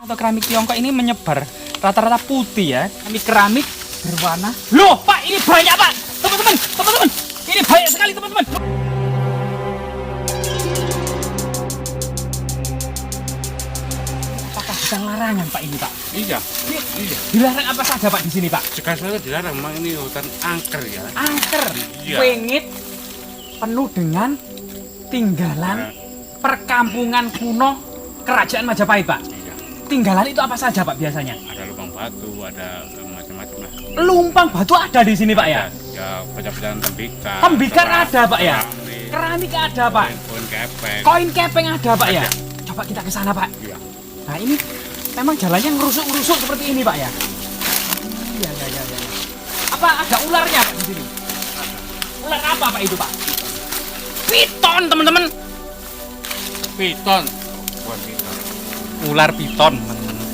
Atau keramik Tiongkok ini menyebar rata-rata putih ya. Keramik berwarna. Loh, Pak, ini banyak, Pak. Teman-teman, teman-teman. Ini banyak sekali, teman-teman. Apakah sedang larangan, Pak, ini, Pak? Iya. Dilarang apa saja, Pak, di sini, Pak? Sekarang dilarang, memang ini hutan angker ya. Angker, Iya. wengit, penuh dengan tinggalan perkampungan kuno Kerajaan Majapahit, Pak. Iya. Tinggalan itu apa saja, Pak, biasanya? Ada lubang batu, ada macam-macam lah. Lumpang batu ada di sini, Pak, ya? Ya, pecah-pecahan tembikar. Tembikar ada, Pak, ya? Keramik, Keramik ada, Pak. koin kepeng. Koin kepeng ada, Pak, ya? Ada. Coba kita ke sana, Pak. Iya. Nah, ini memang jalannya ngerusuk-ngerusuk seperti ini, Pak, ya? Iya. Apa ada ularnya, Pak, di sini? Ular apa, Pak, itu, Pak? Piton, teman-teman. Piton. Bukan piton. Ular piton, teman-teman.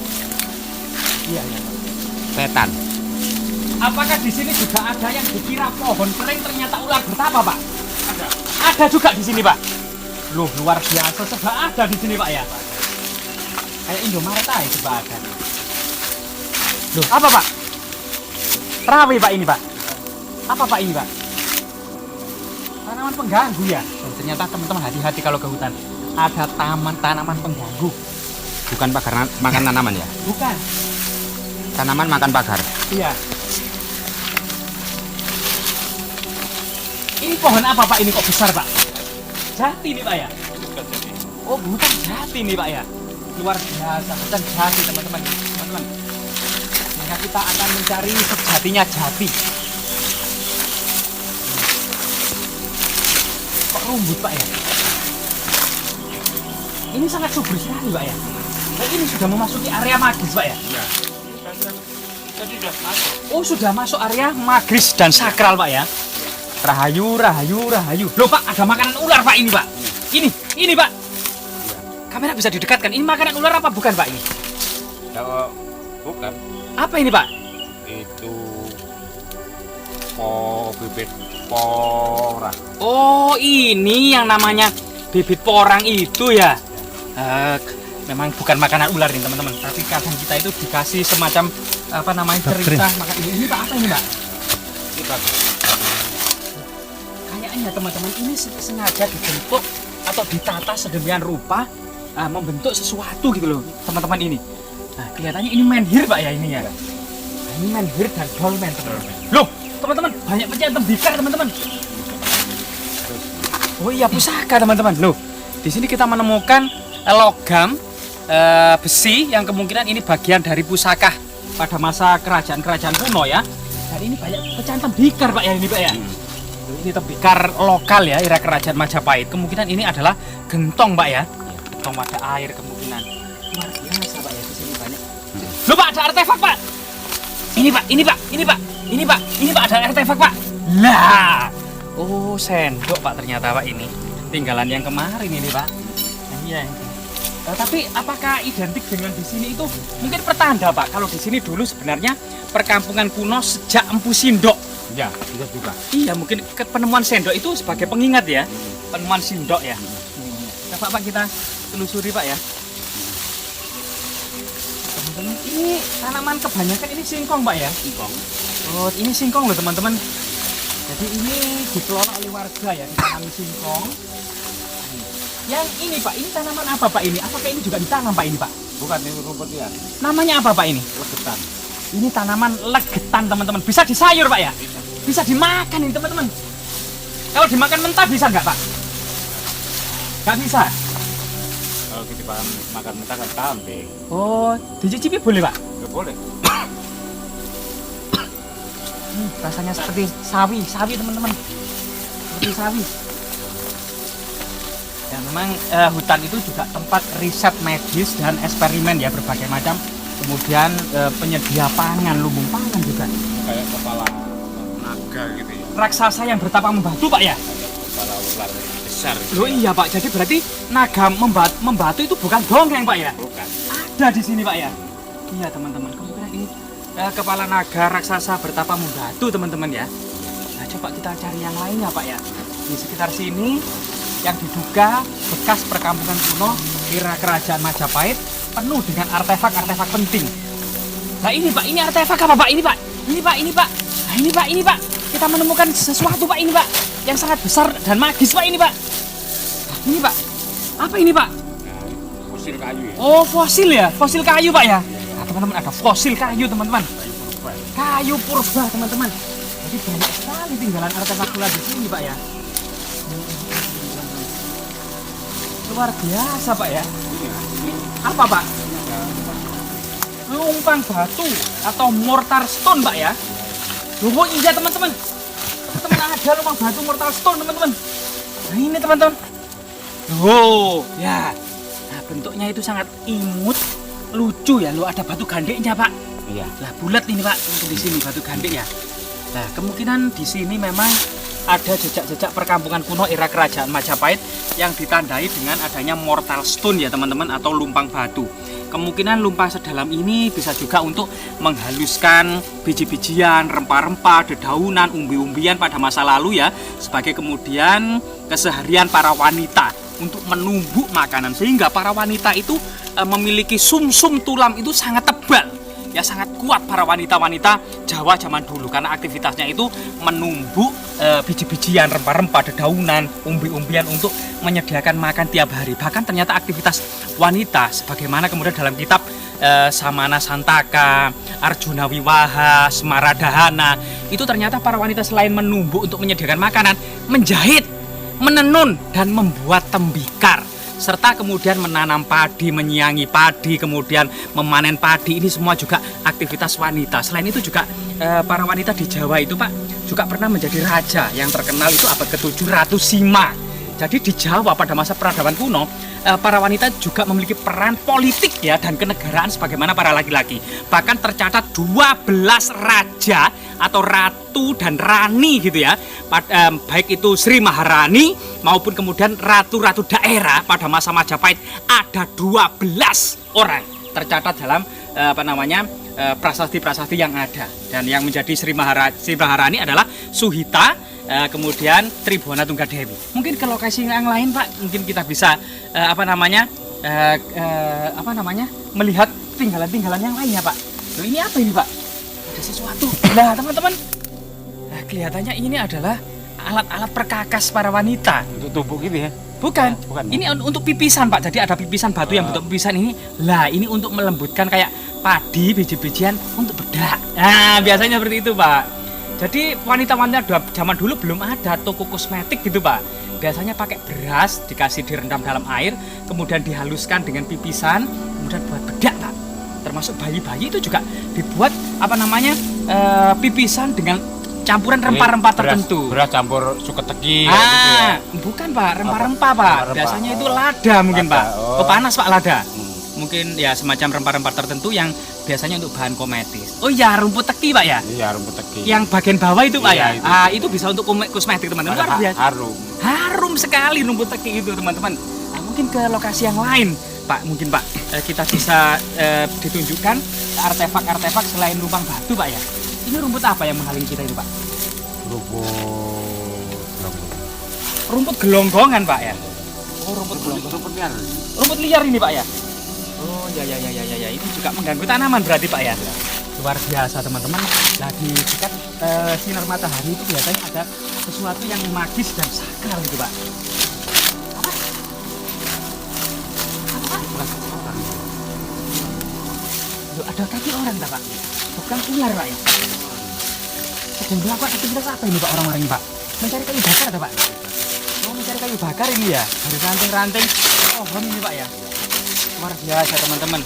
Iya. Setan. Apakah di sini juga ada yang dikira pohon kering ternyata ular bertapa, Pak? Ada. Ada juga di sini, Pak. Loh, luar biasa, serba ada di sini, Pak, ya. Kayak Indomaret aja serba ada. Loh, apa, Pak? Rawi, Pak, ini, Pak. Apa, Pak, ini, Pak? Tanaman pengganggu ya. Oh, ternyata teman-teman hati-hati kalau ke hutan. Ada tanaman pengganggu. Bukan pagar makan tanaman ya? Bukan. Tanaman makan pagar. Iya. Ini pohon apa, Pak? Ini kok besar, Pak? Jati nih, Pak, ya? Oh, bukan jati nih, Pak, ya? Luar biasa, bukan jati, teman-teman. Teman-teman. Maka kita akan mencari sejatinya jati. Kok rumbut, Pak, ya? Ini sangat subur sekali, Pak, ya? Dan ini sudah memasuki area magis, Pak, ya? Iya. Tadi sudah masuk. Oh, sudah masuk area magis dan sakral, Pak, ya? Rahayu. Loh, Pak, ada makanan ular, Pak, ini, Pak. Ini, Pak. Kamera bisa didekatkan. Ini makanan ular apa bukan, Pak, ini? Kalau bukan, Apa ini, Pak? itu bibit porang. Oh, ini yang namanya bibit porang itu ya. Memang bukan makanan ular nih, teman-teman. Tapi kadang kita itu dikasih semacam apa namanya cerita makan ini. Ini, Pak, apa ini, Pak? Ini bagus. Kayaknya teman-teman ini sengaja dibentuk atau ditata sedemikian rupa membentuk sesuatu gitu loh, teman-teman ini. Nah, kelihatannya ini menhir, Pak, ya, ini ya. Nah, ini menhir dan dolmen, teman-teman. Loh, teman-teman, banyak pecahan tembikar, teman-teman. Oh iya, pusaka, teman-teman. Loh, di sini kita menemukan logam besi yang kemungkinan ini bagian dari pusaka pada masa kerajaan-kerajaan kuno ya. Dan ini banyak pecahan tembikar, Pak, ya, ini, Pak, ya. Ini tembikar lokal ya, era kerajaan Majapahit. Kemungkinan ini adalah gentong, Pak, ya. Gentong pada air kemungkinan. Luar biasa, Pak, ya, di sini banyak. Loh, Pak, ada artefak, Pak. Ini, Pak, ini, Pak, ada artefak, Pak. Lah. Oh, sendok, Pak, ternyata, Pak, ini. Tinggalan yang kemarin ini, Pak. Iya. Tapi apakah identik dengan di sini itu mungkin pertanda, Pak? Kalau di sini dulu sebenarnya perkampungan kuno sejak Empu Sindok. Ya, bisa juga. Iya, mungkin penemuan sendok itu sebagai pengingat ya. Penemuan sendok ya. Nah, Pak, kita telusuri, Pak, ya. Teman-teman, ini tanaman kebanyakan ini singkong, Pak, ya. Singkong. Oh, ini singkong loh, teman-teman. Jadi ini dikelola oleh warga ya, ditanami singkong. Yang ini, Pak, ini tanaman apa, Pak, ini? Apakah ini juga ditanam, Pak, ini, Pak? Bukan ini rumput liar. Namanya apa, Pak, ini? Legetan. Ini tanaman legetan, teman-teman. Bisa disayur, Pak, ya? Bisa. Bisa dimakan ini, teman-teman. Kalau dimakan mentah bisa nggak, Pak? Nggak bisa. Kalau kita makan mentah kan kambing. Oh, dicicipi boleh, Pak? Nggak boleh. Rasanya seperti sawi, teman-teman. Seperti sawi. Ya, memang hutan itu juga tempat riset medis dan eksperimen ya, berbagai macam. Kemudian penyedia pangan, lumbung pangan juga. Kayak kepala naga gitu ya. Raksasa yang bertapa membatu, Pak, ya? Kayak kepala ular besar. Gitu Loh, ya. iya, Pak. Jadi berarti naga membatu itu bukan dongeng, Pak, ya? Bukan. Ada di sini, Pak, ya? Iya, teman-teman. Kemungkinan ini kepala naga raksasa bertapa membatu, teman-teman, ya. Nah, coba kita cari yang lainnya, Pak, ya. Di sekitar sini yang diduga bekas perkampungan kuno era kerajaan Majapahit penuh dengan artefak-artefak penting. Nah ini Pak, ini artefak apa Pak? Ini Pak, ini Pak, ini Pak. Nah ini Pak, ini Pak. Kita menemukan sesuatu Pak ini Pak, yang sangat besar dan magis Pak ini Pak. Nah, ini Pak, apa ini Pak? Fosil kayu ya. Oh fosil ya, fosil kayu Pak ya. Nah teman-teman ada fosil kayu teman-teman. Kayu purba teman-teman. Jadi banyak sekali tinggalan artefak pula di sini Pak ya. Luar biasa Pak ya. Ini apa Pak? Lumpang batu atau mortar stone Pak ya. Oh iya teman-teman. Teman-teman ada lumpang batu mortar stone teman-teman. Nah ini teman-teman. Oh ya. Nah bentuknya itu sangat imut, lucu ya. Lo ada batu gandeknya Pak. Iya. Lah bulat ini Pak. Untuk di sini batu gandek ya. Nah kemungkinan di sini memang ada jejak-jejak perkampungan kuno era kerajaan Majapahit yang ditandai dengan adanya mortar stone ya teman-teman, atau lumpang batu. Kemungkinan lumpang sedalam ini bisa juga untuk menghaluskan biji-bijian, rempah-rempah, dedaunan, umbi-umbian pada masa lalu ya, sebagai kemudian keseharian para wanita untuk menumbuk makanan, sehingga para wanita itu memiliki sumsum tulang itu sangat tebal. Ya sangat kuat para wanita-wanita Jawa zaman dulu, karena aktivitasnya itu menumbuk biji-bijian, rempah-rempah, dedaunan, umbi-umbian untuk menyediakan makan tiap hari. Bahkan ternyata aktivitas wanita sebagaimana kemudian dalam kitab Samana Santaka, Arjuna Wiwaha, Semaradahana, itu ternyata para wanita selain menumbuk untuk menyediakan makanan, menjahit, menenun dan membuat tembikar, serta kemudian menanam padi, menyiangi padi, kemudian memanen padi. Ini semua juga aktivitas wanita. Selain itu juga para wanita di Jawa itu Pak juga pernah menjadi raja yang terkenal itu abad ke-7 Ratu Sima. Jadi di Jawa pada masa peradaban kuno para wanita juga memiliki peran politik ya dan kenegaraan sebagaimana para laki-laki. Bahkan tercatat 12 raja atau ratu dan rani gitu ya, baik itu Sri Maharani maupun kemudian ratu-ratu daerah pada masa Majapahit, ada 12 orang tercatat dalam prasasti-prasasti yang ada. Dan yang menjadi Sri Maharani adalah Suhita, kemudian Tribhuwana Tunggadewi. Mungkin ke lokasi yang lain Pak, mungkin kita bisa melihat tinggalan-tinggalan yang lainnya Pak. Loh, ini apa ini Pak? Ada sesuatu. Nah teman-teman, nah, kelihatannya ini adalah alat-alat perkakas para wanita. Untuk tubuh gitu ya. Bukan, Bukan, ini untuk pipisan Pak. Jadi ada pipisan batu yang bentuk pipisan ini. Lah ini untuk melembutkan kayak padi, biji-bijian untuk bedak. Nah biasanya seperti itu Pak. Jadi wanita-wanita zaman dulu belum ada toko kosmetik gitu Pak. Biasanya pakai beras, dikasih direndam dalam air, kemudian dihaluskan dengan pipisan, kemudian buat bedak Pak. Termasuk bayi-bayi itu juga dibuat pipisan dengan campuran rempah-rempah tertentu. Beras campur suketeki gitu ya. Bukan Pak, rempah-rempah Pak. Biasanya itu lada mungkin lada, Pak. oh. Oh panas Pak, lada. Mungkin ya semacam rempah-rempah tertentu yang biasanya untuk bahan kosmetis. Oh iya, rumput teki Pak ya? Iya, rumput teki. Yang bagian bawah itu Pak Iya, ya? itu. Itu bisa untuk kosmetik teman-teman. Luar biasa. Harum. Harum sekali rumput teki itu teman-teman. Nah, mungkin ke lokasi yang lain Pak, mungkin Pak kita bisa ditunjukkan artefak-artefak selain lumpang batu Pak ya. Ini rumput apa yang menghalangi kita itu Pak? Rumput gelonggongan Pak ya. Oh, rumput gelonggongan. Rumput liar ini Pak ya. Oh ya. Ini juga mengganggu tanaman berarti Pak ya. Luar biasa teman-teman. Lagi dekat sinar matahari itu biasanya ada sesuatu yang magis dan sakral gitu Pak. Loh, ada kaki orang tak Pak? Bukan ular Pak ya? Sedang melakukan aktivitas apa ini Pak orang-orang ini Pak? Mencari kayu bakar ada Pak? Oh mencari kayu bakar ini ya? Dari ranting-ranting pohon ini Pak ya? Luar biasa teman-teman.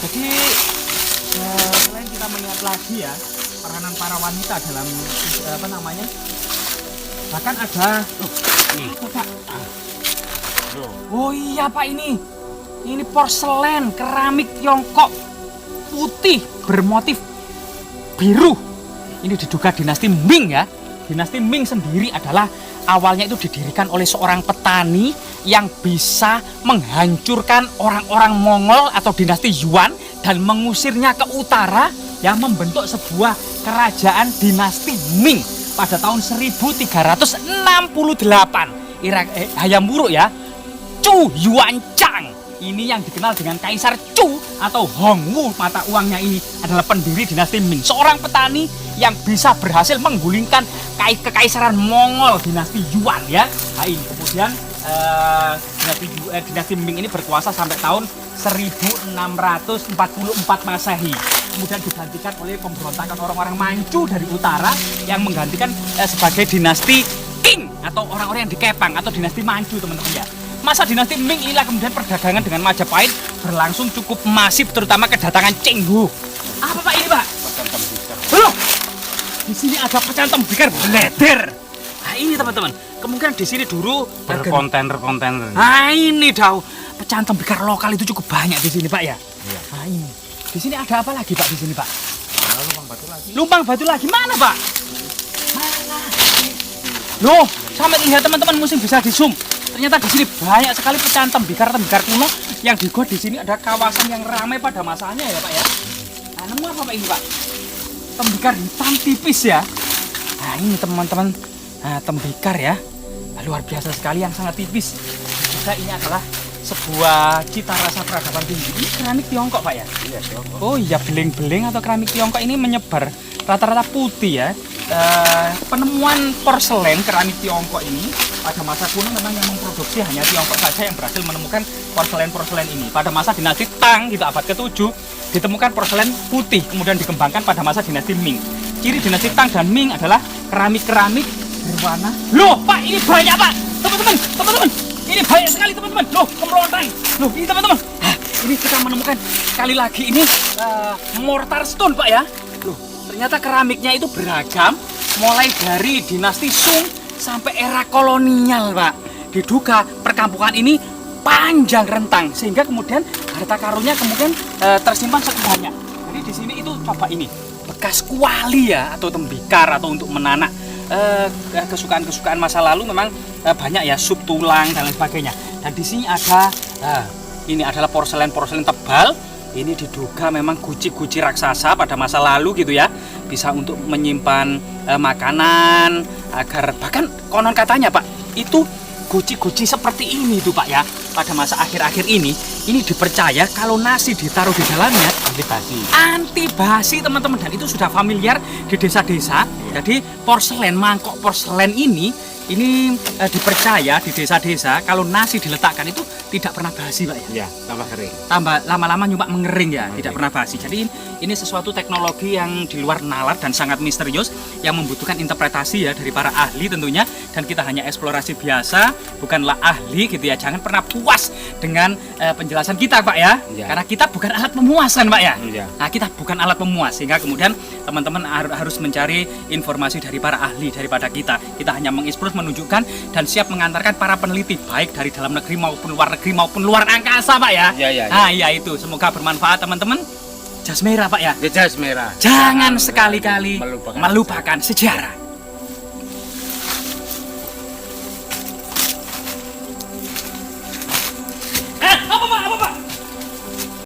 Jadi selain kita melihat lagi ya peranan para wanita dalam bahkan ada apa Pak? Oh iya Pak, ini porselen keramik Tiongkok putih bermotif biru. Ini diduga dinasti Ming ya. Dinasti Ming sendiri adalah awalnya itu didirikan oleh seorang petani yang bisa menghancurkan orang-orang Mongol atau dinasti Yuan dan mengusirnya ke utara, yang membentuk sebuah kerajaan dinasti Ming pada tahun 1368. Hayam Wuruk ya. Chu Yuanzhang. ini yang dikenal dengan Kaisar Chu atau Hongwu, mata uangnya ini adalah pendiri dinasti Ming, seorang petani yang bisa berhasil menggulingkan kekaisaran Mongol dinasti Yuan ya. Nah, ini kemudian dinasti Ming ini berkuasa sampai tahun 1644 Masehi. Kemudian digantikan oleh pemberontakan orang-orang Manchu dari utara yang menggantikan sebagai dinasti Qing atau orang-orang yang dikepang atau dinasti Manchu, teman-teman ya. Masa dinasti Ming inilah kemudian perdagangan dengan Majapahit berlangsung cukup masif, terutama kedatangan Cheng Hu. Apa Pak ini Pak? Pecan tembikar. Loh, di sini ada pecan tembikar beledar. Nah ini teman-teman, kemungkinan di sini dulu Berkontainer-kontainer. Nah ini Dau, pecahan tembikar lokal itu cukup banyak di sini Pak ya. Iya. Nah ini, di sini ada apa lagi Pak di sini Pak? Nah, lubang batu lagi. Lubang batu lagi mana Pak? Mana? Loh, sampai lihat teman-teman, mesti bisa di zoom. Ternyata di sini banyak sekali pecahan tembikar kuno yang digot di sini. Ada kawasan yang ramai pada masanya ya Pak ya. Nah, nemu apa Pak ini Pak? Tembikar hitam tipis ya. Nah ini teman-teman, nah, tembikar ya. Nah, luar biasa sekali yang sangat tipis. Juga ini adalah sebuah cita rasa peradaban tinggi. Ini keramik Tiongkok Pak ya? Iya, Tiongkok. Oh iya, beling-beling atau keramik Tiongkok ini menyebar rata-rata putih ya. Penemuan porselen keramik Tiongkok ini pada masa kuno memang yang memproduksi hanya Tiongkok saja yang berhasil menemukan porselen ini. Pada masa dinasti Tang gitu abad ke-7 ditemukan porselen putih, kemudian dikembangkan pada masa dinasti Ming. Ciri dinasti Tang dan Ming adalah keramik berwarna. Loh Pak, ini banyak Pak, teman-teman, ini banyak sekali teman-teman. Loh, kemelontang. Loh, ini teman-teman. Nah, ini kita menemukan sekali lagi ini mortar stone Pak ya. Loh, ternyata keramiknya itu beragam, mulai dari dinasti Sung sampai era kolonial Pak. Diduga perkampungan ini panjang rentang sehingga kemudian harta karunnya kemudian tersimpan cukup banyak. Jadi di sini itu coba ini bekas kuali ya atau tembikar atau untuk menanak kesukaan-kesukaan masa lalu memang banyak ya, sup tulang dan lain sebagainya. Dan di sini ada ini adalah porselen tebal. Ini diduga memang guci-guci raksasa pada masa lalu gitu ya, bisa untuk menyimpan makanan agar bahkan konon katanya Pak itu guci-guci seperti ini tuh Pak ya, pada masa akhir-akhir ini dipercaya kalau nasi ditaruh di dalamnya anti basi teman-teman, dan itu sudah familiar di desa-desa. Jadi mangkok porselen ini dipercaya di desa-desa kalau nasi diletakkan itu tidak pernah basi Pak ya. Iya, tambah kering. Tambah lama-lama nyoba mengering ya, tidak pernah basi. Jadi ini sesuatu teknologi yang di luar nalar dan sangat misterius yang membutuhkan interpretasi ya dari para ahli tentunya, dan kita hanya eksplorasi biasa, bukanlah ahli gitu ya. Jangan pernah puas dengan penjelasan kita Pak ya. Iya. Karena kita bukan alat pemuasan Pak ya. Iya. Nah, kita bukan alat pemuas sehingga kemudian teman-teman harus mencari informasi dari para ahli daripada kita. Kita hanya mengeksplor, menunjukkan dan siap mengantarkan para peneliti baik dari dalam negeri maupun luar negeri maupun luar angkasa Pak ya. Iya. Nah, iya itu. Semoga bermanfaat teman-teman. Jas merah Pak ya. Jas merah. Jangan sekali-kali Melupakan melupakan sejarah.